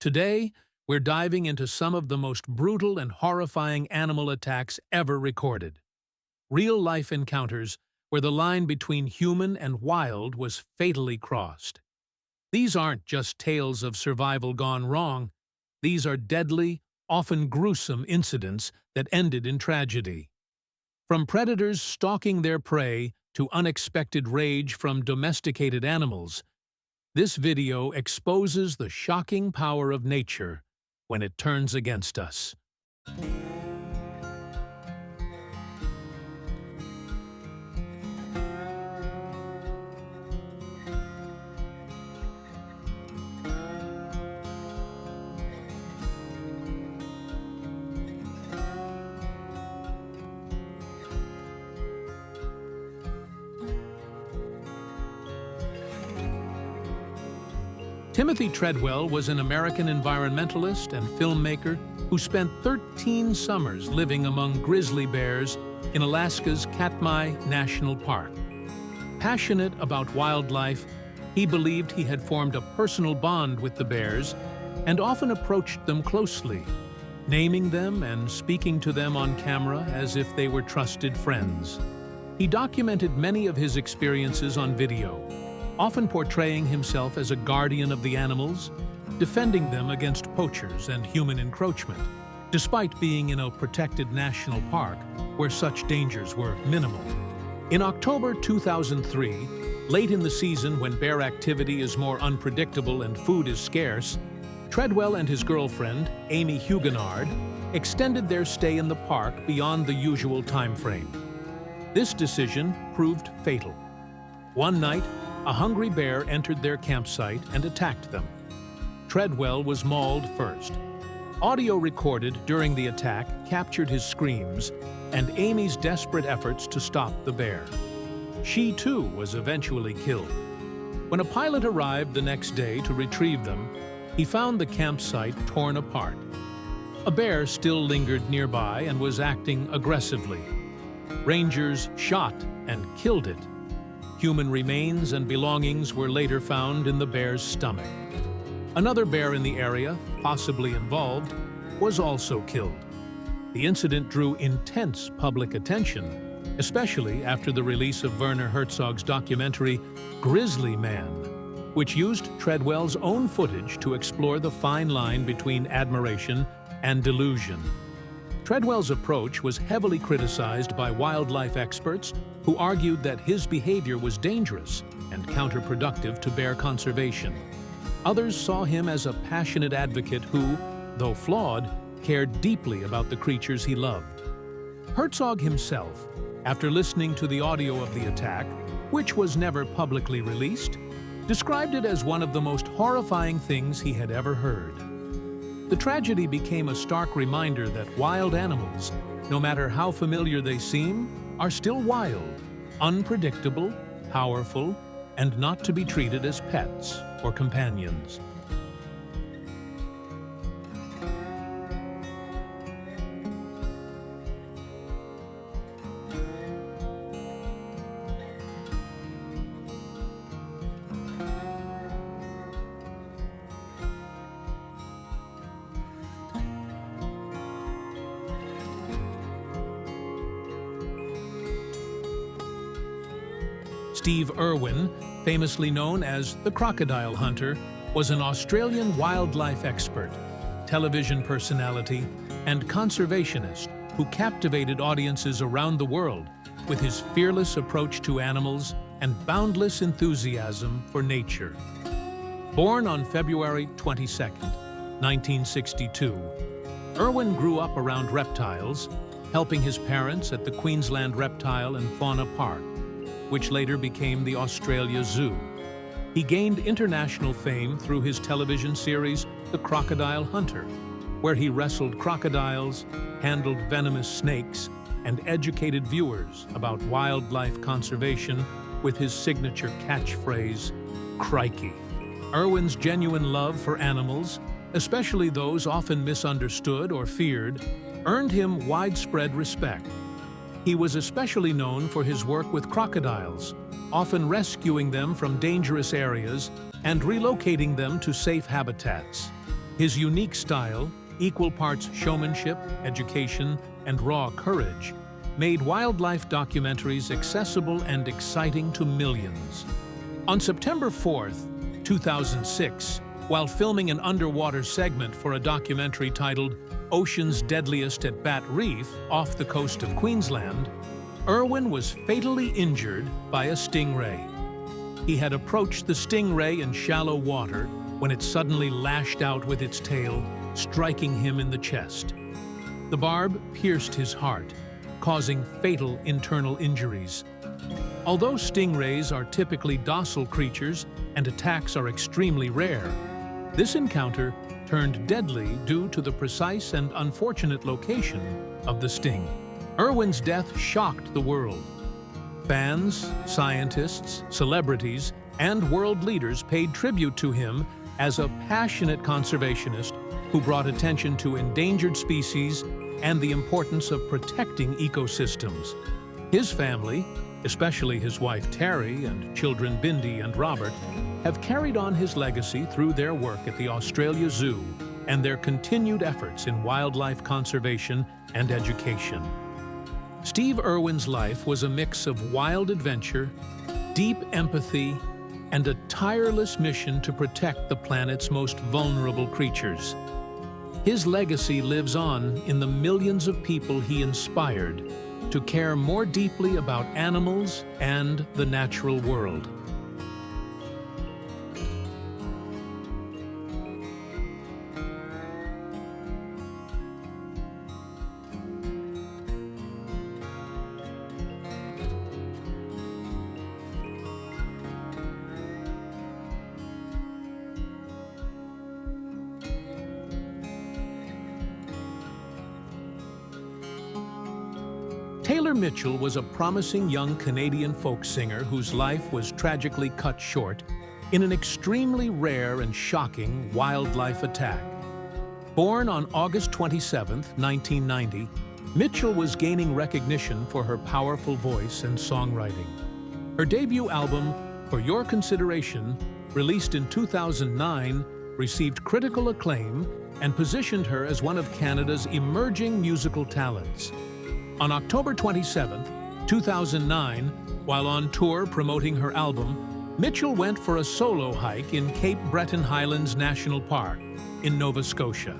Today, we're diving into some of the most brutal and horrifying animal attacks ever recorded. Real-life encounters where the line between human and wild was fatally crossed. These aren't just tales of survival gone wrong. These are deadly, often gruesome incidents that ended in tragedy. From predators stalking their prey to unexpected rage from domesticated animals, this video exposes the shocking power of nature when it turns against us. Timothy Treadwell was an American environmentalist and filmmaker who spent 13 summers living among grizzly bears in Alaska's Katmai National Park. Passionate about wildlife, he believed he had formed a personal bond with the bears and often approached them closely, naming them and speaking to them on camera as if they were trusted friends. He documented many of his experiences on video, often portraying himself as a guardian of the animals, defending them against poachers and human encroachment, despite being in a protected national park where such dangers were minimal. In October 2003, late in the season when bear activity is more unpredictable and food is scarce, Treadwell and his girlfriend, Amy Huguenard, extended their stay in the park beyond the usual time frame. This decision proved fatal. One night, a hungry bear entered their campsite and attacked them. Treadwell was mauled first. Audio recorded during the attack captured his screams and Amy's desperate efforts to stop the bear. She, too, was eventually killed. When a pilot arrived the next day to retrieve them, he found the campsite torn apart. A bear still lingered nearby and was acting aggressively. Rangers shot and killed it. Human remains and belongings were later found in the bear's stomach. Another bear in the area, possibly involved, was also killed. The incident drew intense public attention, especially after the release of Werner Herzog's documentary Grizzly Man, which used Treadwell's own footage to explore the fine line between admiration and delusion. Treadwell's approach was heavily criticized by wildlife experts who argued that his behavior was dangerous and counterproductive to bear conservation. Others saw him as a passionate advocate who, though flawed, cared deeply about the creatures he loved. Herzog himself, after listening to the audio of the attack, which was never publicly released, described it as one of the most horrifying things he had ever heard. The tragedy became a stark reminder that wild animals, no matter how familiar they seem, are still wild, unpredictable, powerful, and not to be treated as pets or companions. Steve Irwin, famously known as the crocodile hunter, was an Australian wildlife expert, television personality, and conservationist who captivated audiences around the world with his fearless approach to animals and boundless enthusiasm for nature. Born on February 22, 1962, Irwin grew up around reptiles, helping his parents at the Queensland Reptile and Fauna Park, which later became the Australia Zoo. He gained international fame through his television series, The Crocodile Hunter, where he wrestled crocodiles, handled venomous snakes, and educated viewers about wildlife conservation with his signature catchphrase, "Crikey." Irwin's genuine love for animals, especially those often misunderstood or feared, earned him widespread respect. He was especially known for his work with crocodiles, often rescuing them from dangerous areas and relocating them to safe habitats. His unique style, equal parts showmanship, education, and raw courage, made wildlife documentaries accessible and exciting to millions. On September 4th, 2006, while filming an underwater segment for a documentary titled Ocean's Deadliest at Bat Reef off the coast of Queensland, Irwin was fatally injured by a stingray. He had approached the stingray in shallow water when it suddenly lashed out with its tail, striking him in the chest. The barb pierced his heart, causing fatal internal injuries. Although stingrays are typically docile creatures and attacks are extremely rare, this encounter turned deadly due to the precise and unfortunate location of the sting. Irwin's death shocked the world. Fans, scientists, celebrities, and world leaders paid tribute to him as a passionate conservationist who brought attention to endangered species and the importance of protecting ecosystems. His family, especially his wife Terry and children Bindi and Robert, have carried on his legacy through their work at the Australia Zoo and their continued efforts in wildlife conservation and education. Steve Irwin's life was a mix of wild adventure, deep empathy, and a tireless mission to protect the planet's most vulnerable creatures. His legacy lives on in the millions of people he inspired to care more deeply about animals and the natural world. Taylor Mitchell was a promising young Canadian folk singer whose life was tragically cut short in an extremely rare and shocking wildlife attack. Born on August 27, 1990, Mitchell was gaining recognition for her powerful voice and songwriting. Her debut album, For Your Consideration, released in 2009, received critical acclaim and positioned her as one of Canada's emerging musical talents. On October 27, 2009, while on tour promoting her album, Mitchell went for a solo hike in Cape Breton Highlands National Park in Nova Scotia.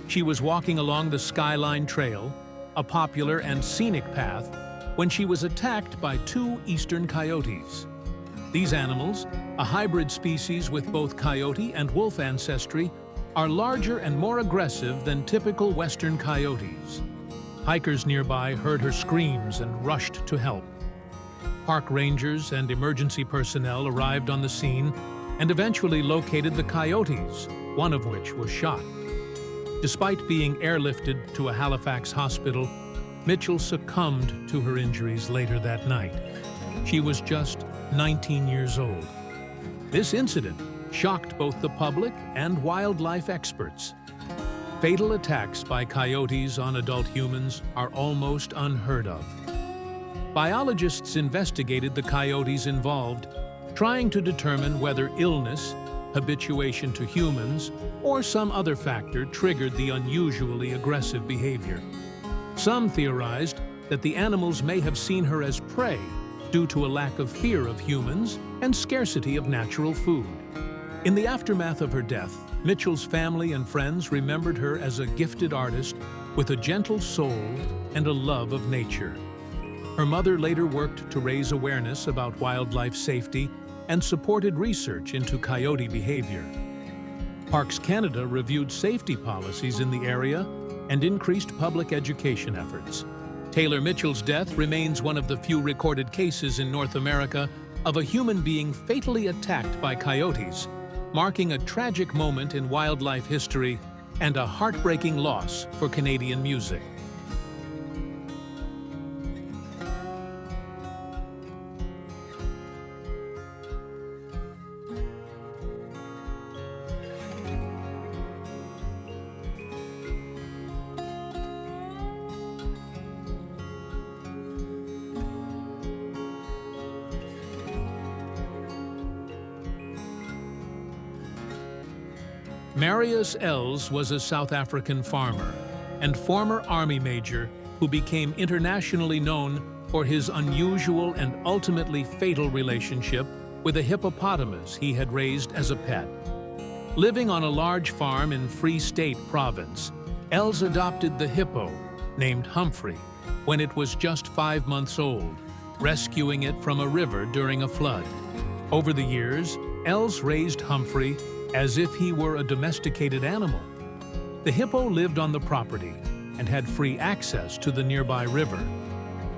She was walking along the Skyline Trail, a popular and scenic path, when she was attacked by two eastern coyotes. These animals, a hybrid species with both coyote and wolf ancestry, are larger and more aggressive than typical western coyotes. Hikers nearby heard her screams and rushed to help. Park rangers and emergency personnel arrived on the scene and eventually located the coyotes, one of which was shot. Despite being airlifted to a Halifax hospital, Mitchell succumbed to her injuries later that night. She was just 19 years old. This incident shocked both the public and wildlife experts. Fatal attacks by coyotes on adult humans are almost unheard of. Biologists investigated the coyotes involved, trying to determine whether illness, habituation to humans, or some other factor triggered the unusually aggressive behavior. Some theorized that the animals may have seen her as prey due to a lack of fear of humans and scarcity of natural food. In the aftermath of her death, Mitchell's family and friends remembered her as a gifted artist with a gentle soul and a love of nature. Her mother later worked to raise awareness about wildlife safety and supported research into coyote behavior. Parks Canada reviewed safety policies in the area and increased public education efforts. Taylor Mitchell's death remains one of the few recorded cases in North America of a human being fatally attacked by coyotes, marking a tragic moment in wildlife history and a heartbreaking loss for Canadian music. Marius Els was a South African farmer and former army major who became internationally known for his unusual and ultimately fatal relationship with a hippopotamus he had raised as a pet. Living on a large farm in Free State Province, Els adopted the hippo, named Humphrey, when it was just 5 months old, rescuing it from a river during a flood. Over the years, Els raised Humphrey as if he were a domesticated animal. The hippo lived on the property and had free access to the nearby river.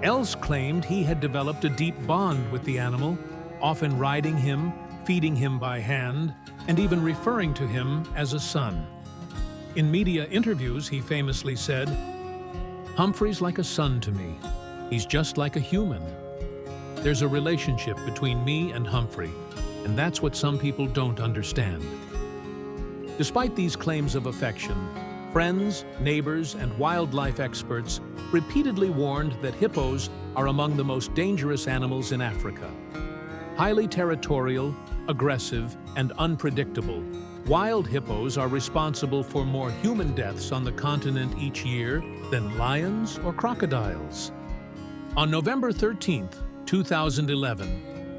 Els claimed he had developed a deep bond with the animal, often riding him, feeding him by hand, and even referring to him as a son. In media interviews, he famously said, "Humphrey's like a son to me. He's just like a human. There's a relationship between me and Humphrey, and that's what some people don't understand." Despite these claims of affection, friends, neighbors, and wildlife experts repeatedly warned that hippos are among the most dangerous animals in Africa. Highly territorial, aggressive, and unpredictable, wild hippos are responsible for more human deaths on the continent each year than lions or crocodiles. On November 13, 2011,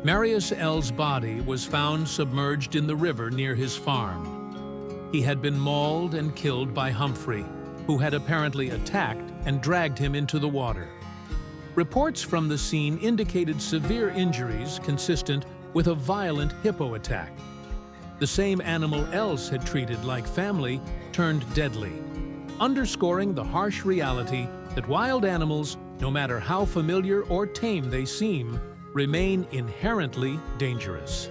Marius Els' body was found submerged in the river near his farm. He had been mauled and killed by Humphrey, who had apparently attacked and dragged him into the water. Reports from the scene indicated severe injuries consistent with a violent hippo attack. The same animal Els had treated like family turned deadly, underscoring the harsh reality that wild animals, no matter how familiar or tame they seem, remain inherently dangerous.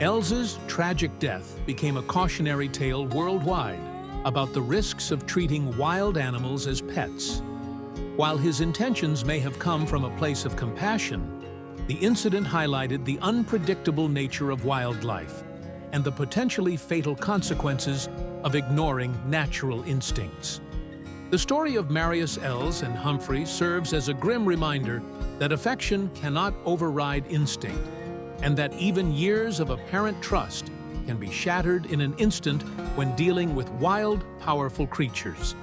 Els's tragic death became a cautionary tale worldwide about the risks of treating wild animals as pets. While his intentions may have come from a place of compassion, the incident highlighted the unpredictable nature of wildlife and the potentially fatal consequences of ignoring natural instincts. The story of Marius Els and Humphrey serves as a grim reminder that affection cannot override instinct, and that even years of apparent trust can be shattered in an instant when dealing with wild, powerful creatures.